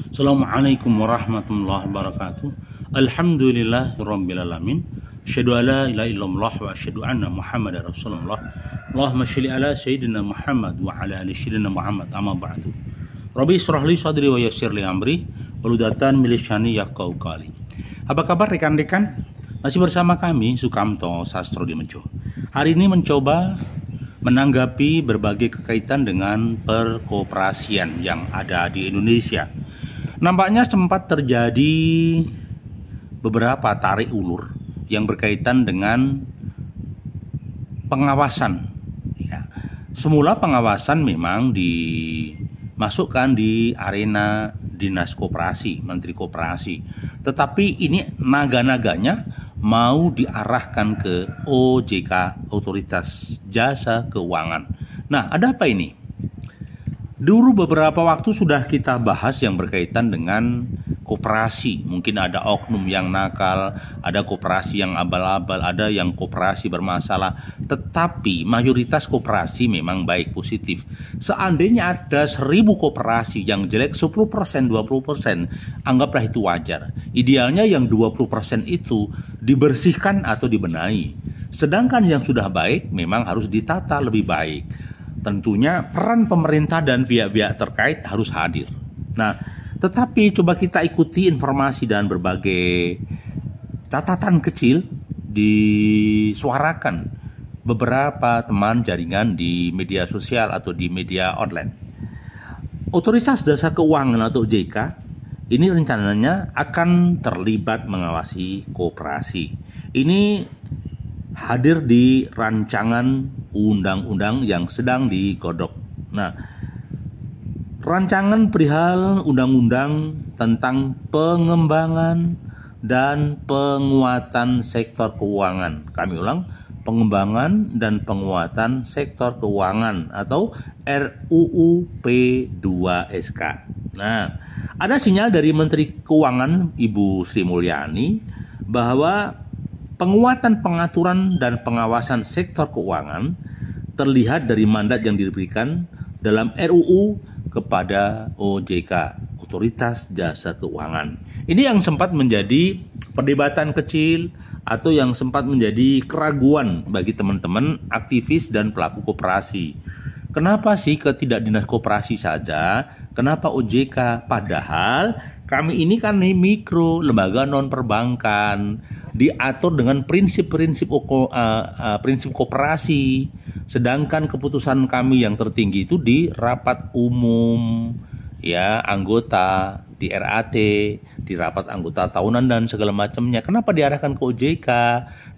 Assalamualaikum warahmatullahi wabarakatuh. Alhamdulillahirabbil alamin. Asyhadu an la ilaha illallah wa asyhadu anna Muhammadar Rasulullah. Allahumma shalli ala sayyidina Muhammad wa ala ali sayyidina Muhammad. Amma ba'du. Rabbi israh li sadri wa yassir li amri waludatan min lisani yafqahu qawli. Apa kabar rekan-rekan? Masih bersama kami Sukamto Sastrodimedjo. Hari ini mencoba menanggapi berbagai kekaitan dengan perkoperasian yang ada di Indonesia. Nampaknya sempat terjadi beberapa tarik ulur yang berkaitan dengan pengawasan. Ya. Semula pengawasan memang dimasukkan di arena Dinas Koperasi, Menteri Koperasi. Tetapi ini naga-naganya mau diarahkan ke OJK, Otoritas Jasa Keuangan. Nah, ada apa ini? Dulu beberapa waktu sudah kita bahas yang berkaitan dengan koperasi. Mungkin ada oknum yang nakal, ada koperasi yang abal-abal, ada yang koperasi bermasalah. Tetapi mayoritas koperasi memang baik, positif. Seandainya ada 1000 koperasi yang jelek 10%, 20%, anggaplah itu wajar. Idealnya yang 20% itu dibersihkan atau dibenahi. Sedangkan yang sudah baik memang harus ditata lebih baik. Tentunya peran pemerintah dan pihak-pihak terkait harus hadir. Nah, tetapi coba kita ikuti informasi dan berbagai catatan kecil disuarakan beberapa teman jaringan di media sosial atau di media online. Otoritas Jasa Keuangan atau OJK ini rencananya akan terlibat mengawasi koperasi. Ini hadir di rancangan undang-undang yang sedang digodok. Nah, rancangan perihal undang-undang tentang pengembangan dan penguatan sektor keuangan. Kami ulang, pengembangan dan penguatan sektor keuangan atau RUU P2SK. Nah, ada sinyal dari Menteri Keuangan Ibu Sri Mulyani bahwa penguatan pengaturan dan pengawasan sektor keuangan terlihat dari mandat yang diberikan dalam RUU kepada OJK, Otoritas Jasa Keuangan. Ini yang sempat menjadi perdebatan kecil atau yang sempat menjadi keraguan bagi teman-teman aktivis dan pelaku koperasi. Kenapa sih ke tidak dinas koperasi saja? Kenapa OJK? Padahal kami ini kan mikro, lembaga non perbankan, diatur dengan prinsip-prinsip koperasi. Sedangkan keputusan kami yang tertinggi itu di rapat umum, ya anggota, di RAT, di rapat anggota tahunan dan segala macamnya. Kenapa diarahkan ke OJK?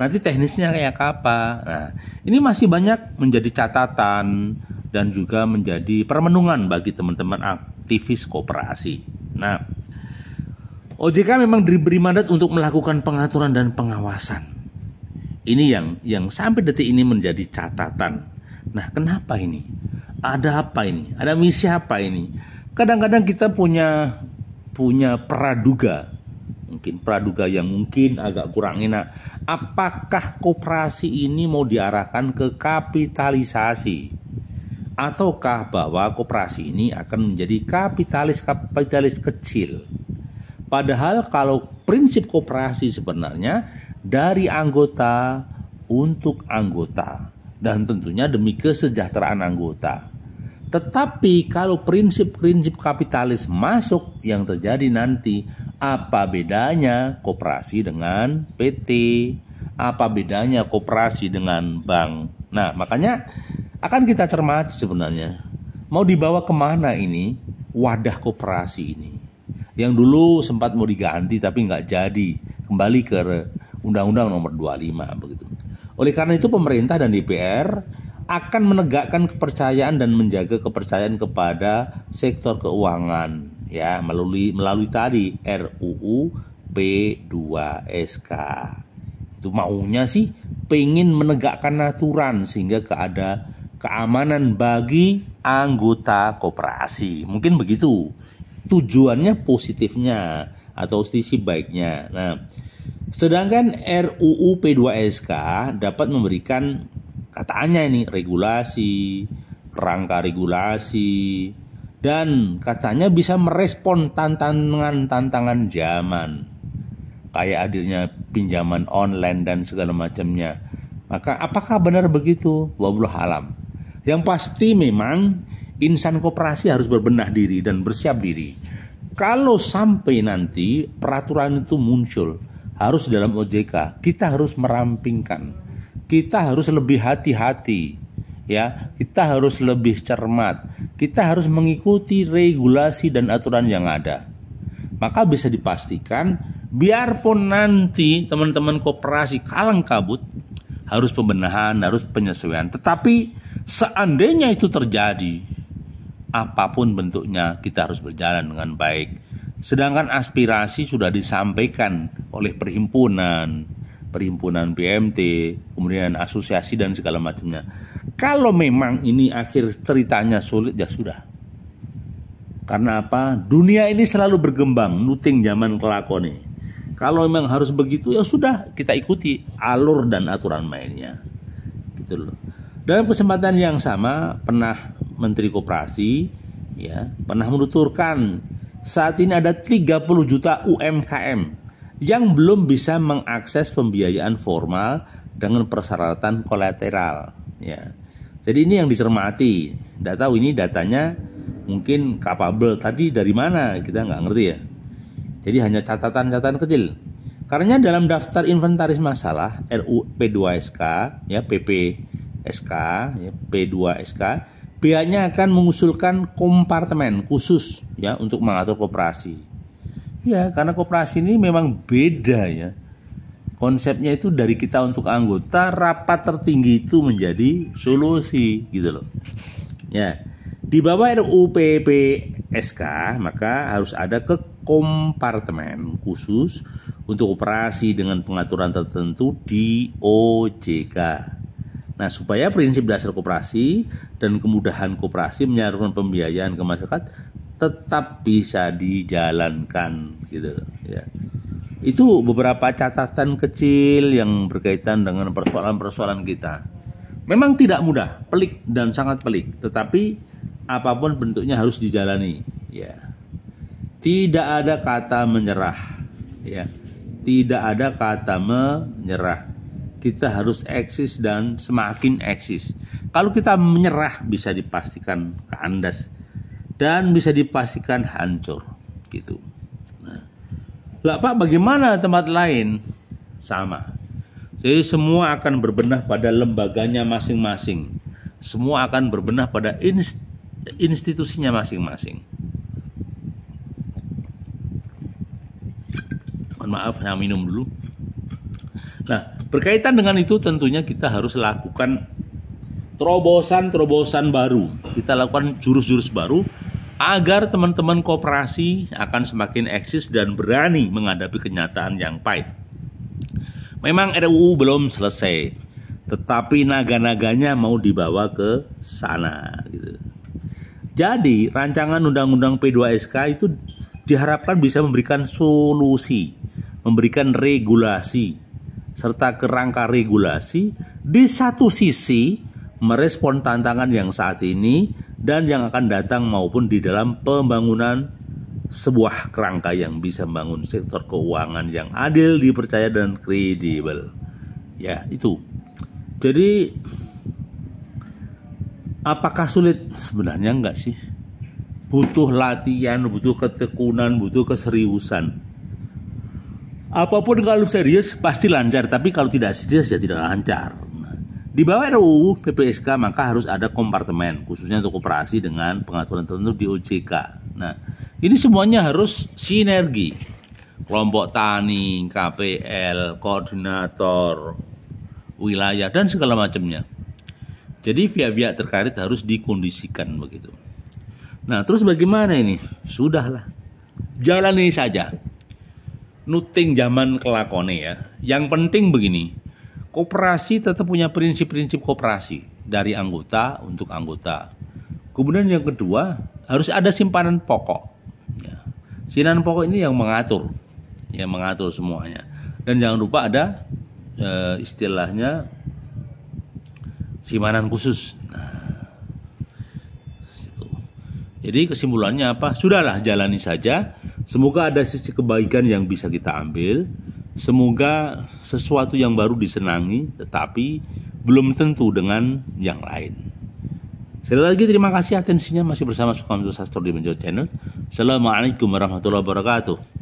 Nanti teknisnya kayak apa? Nah, ini masih banyak menjadi catatan dan juga menjadi permenungan bagi teman-teman aktivis koperasi. Nah, OJK memang diberi mandat untuk melakukan pengaturan dan pengawasan. Ini yang sampai detik ini menjadi catatan. Nah, kenapa ini? Ada apa ini? Ada misi apa ini? Kadang-kadang kita punya praduga. Mungkin praduga yang mungkin agak kurang enak. Apakah koperasi ini mau diarahkan ke kapitalisasi? Ataukah bahwa koperasi ini akan menjadi kapitalis kecil? Padahal kalau prinsip koperasi sebenarnya dari anggota untuk anggota dan tentunya demi kesejahteraan anggota. Tetapi kalau prinsip-prinsip kapitalis masuk, yang terjadi nanti apa bedanya koperasi dengan PT? Apa bedanya koperasi dengan bank? Nah, makanya akan kita cermati sebenarnya mau dibawa kemana ini wadah koperasi ini. Yang dulu sempat mau diganti tapi nggak jadi, kembali ke Undang-Undang Nomor 25 begitu. Oleh karena itu pemerintah dan DPR akan menegakkan kepercayaan dan menjaga kepercayaan kepada sektor keuangan, ya melalui tadi RUU P2SK. Itu maunya sih pengen menegakkan aturan sehingga ada keamanan bagi anggota koperasi. Mungkin begitu. Tujuannya positifnya atau sisi baiknya. Nah, sedangkan RUU P2SK dapat memberikan katanya ini regulasi, kerangka regulasi, dan katanya bisa merespon tantangan-tantangan zaman, kayak hadirnya pinjaman online dan segala macamnya. Maka apakah benar begitu? Wallahu alam. Yang pasti memang insan koperasi harus berbenah diri dan bersiap diri. Kalau sampai nanti peraturan itu muncul, harus dalam OJK, kita harus merampingkan. Kita harus lebih hati-hati, ya. Kita harus lebih cermat. Kita harus mengikuti regulasi dan aturan yang ada. Maka bisa dipastikan, biarpun nanti teman-teman koperasi kalang kabut, harus pembenahan, harus penyesuaian. Tetapi seandainya itu terjadi, apapun bentuknya, kita harus berjalan dengan baik. Sedangkan aspirasi sudah disampaikan oleh perhimpunan PMT, kemudian asosiasi dan segala macamnya. Kalau memang ini akhir ceritanya sulit, ya sudah. Karena apa? Dunia ini selalu berkembang, nuting zaman kelakone. Kalau memang harus begitu, ya sudah, kita ikuti alur dan aturan mainnya. Gitu loh. Dalam kesempatan yang sama, pernah Menteri Koperasi ya pernah menuturkan saat ini ada 30 juta UMKM yang belum bisa mengakses pembiayaan formal dengan persyaratan kolateral ya. Jadi ini yang dicermati. Tidak tahu ini datanya mungkin capable tadi dari mana, kita nggak ngerti ya. Jadi hanya catatan-catatan kecil. Karena dalam daftar inventaris masalah RUU P2SK ya PPSK ya P2SK, pihaknya akan mengusulkan kompartemen khusus ya untuk mengatur koperasi. Ya, karena koperasi ini memang beda ya. Konsepnya itu dari kita untuk anggota, rapat tertinggi itu menjadi solusi gitu loh. Ya. Di bawah RUU PPSK maka harus ada kompartemen khusus untuk operasi dengan pengaturan tertentu di OJK. Nah, supaya prinsip dasar koperasi dan kemudahan koperasi menyalurkan pembiayaan ke masyarakat tetap bisa dijalankan gitu ya. Itu beberapa catatan kecil yang berkaitan dengan persoalan-persoalan kita. Memang tidak mudah, pelik dan sangat pelik, tetapi apapun bentuknya harus dijalani ya. Tidak ada kata menyerah ya. Tidak ada kata menyerah. Kita harus eksis dan semakin eksis. Kalau kita menyerah bisa dipastikan kandas dan bisa dipastikan hancur gitu. Nah, lah Pak, bagaimana tempat lain? Sama. Jadi semua akan berbenah pada lembaganya masing-masing. Semua akan berbenah pada institusinya masing-masing. Mohon maaf, saya minum dulu. Nah, berkaitan dengan itu tentunya kita harus lakukan terobosan baru. Kita lakukan jurus-jurus baru agar teman-teman koperasi akan semakin eksis dan berani menghadapi kenyataan yang pahit. Memang RUU belum selesai, tetapi naga-naganya mau dibawa ke sana gitu. Jadi rancangan Undang-Undang P2SK itu diharapkan bisa memberikan solusi, memberikan regulasi, serta kerangka regulasi di satu sisi merespon tantangan yang saat ini dan yang akan datang maupun di dalam pembangunan sebuah kerangka yang bisa membangun sektor keuangan yang adil, dipercaya dan kredibel. Ya, itu. Jadi apakah sulit? Sebenarnya enggak sih. Butuh latihan, butuh ketekunan, butuh keseriusan. Apapun kalau serius pasti lancar, tapi kalau tidak serius ya tidak lancar. Nah, di bawah RUU PPSK maka harus ada kompartemen khususnya untuk koperasi dengan pengaturan tertentu di OJK. Nah, ini semuanya harus sinergi. Kelompok tani, KPL, koordinator wilayah dan segala macamnya. Jadi pihak-pihak terkait harus dikondisikan begitu. Nah, terus bagaimana ini? Sudahlah, jalani saja. Nuting zaman kelakone ya. Yang penting begini, koperasi tetap punya prinsip-prinsip koperasi dari anggota untuk anggota. Kemudian yang kedua, harus ada simpanan pokok. Ya. Simpanan pokok ini yang mengatur semuanya. Dan jangan lupa ada istilahnya simpanan khusus. Nah, Jadi kesimpulannya apa? Sudahlah, jalani saja. Semoga ada sisi kebaikan yang bisa kita ambil. Semoga sesuatu yang baru disenangi, tetapi belum tentu dengan yang lain. Sekali lagi terima kasih atensinya, masih bersama Sukamto Sastro di Menjawab Channel. Assalamualaikum warahmatullahi wabarakatuh.